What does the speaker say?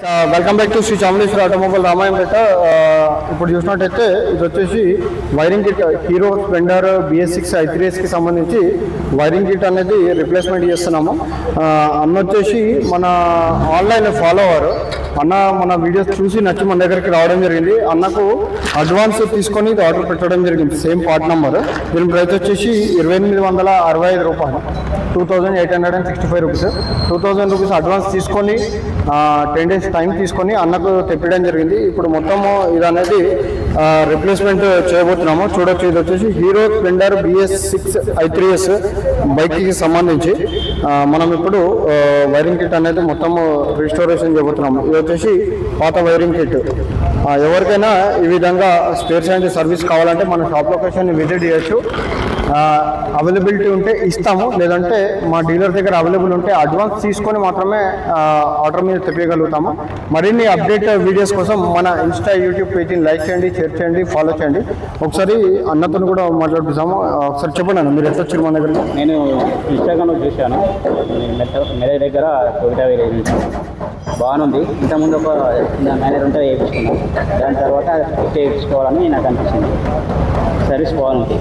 Welcome back to Shri Chamundeshwari automobile Ramayampet. ఇప్పుడు చూసినట్టయితే ఇది వచ్చేసి wiring kit Hero Splendor BS6 i3Sకి సంబంధించి వైరింగ్ కిట్ అనేది రిప్లేస్మెంట్ చేస్తున్నాము. అన్న వచ్చేసి మన ఆన్లైన్ ఫాలోవర్ అన్న మన వీడియోస్ చూసి నచ్చి మన దగ్గరికి రావడం జరిగింది. అన్నకు అడ్వాన్స్ తీసుకొని ఇది ఆర్డర్ పెట్టడం జరిగింది. Same part number. దీని ప్రైస్ వచ్చేసి 2865 రూపాయలు, 2865 రూపీస్. 2000 రూపీస్ అడ్వాన్స్ తీసుకొని 10 days టైం తీసుకొని అన్నకు తెప్పడం జరిగింది. ఇప్పుడు మొత్తము ఇది అనేది రిప్లేస్మెంట్ చేయబోతున్నాము. చూడొచ్చు, ఇది వచ్చేసి హీరో స్ప్లెండర్ BS6 i3S బైక్కి సంబంధించి మనం ఇప్పుడు వైరింగ్ కిట్ అనేది మొత్తము రిస్టోరేషన్ చేయబోతున్నాము. ఇది వచ్చేసి పాత వైరింగ్ కిట్. ఎవరికైనా ఈ విధంగా స్పేర్స్ అండ్ సర్వీస్ కావాలంటే మన షాప్ లొకేషన్ని విజిట్ చేయొచ్చు. అవైలబిలిటీ ఉంటే ఇస్తాము, లేదంటే మా డీలర్ దగ్గర అవైలబుల్ ఉంటే అడ్వాన్స్ తీసుకొని మాత్రమే ఆర్డర్ మీద తెప్పగలుగుతాము. మరిన్ని అప్డేట్ వీడియోస్ కోసం మన ఇన్స్టా యూట్యూబ్ పేజీని లైక్ చేయండి, షేర్ చేయండి, ఫాలో చేయండి. ఒకసారి అన్నతో కూడా మాట్లాడిస్తాము. ఒకసారి చెప్పండి అన్న, మీరు ఎట్లా వచ్చారు మన దగ్గర? నేను ఇన్స్టాగ్రామ్లో చూశాను, మెడ దగ్గర టొయోటా వేరే బాగుంది. ఇంతకుముందు ఒక మేనేజర్ ఉంటే వేయించుకున్నాను, దాని తర్వాత వేయించుకోవాలని నాకు అనిపించింది. సర్వీస్ బాగుంది.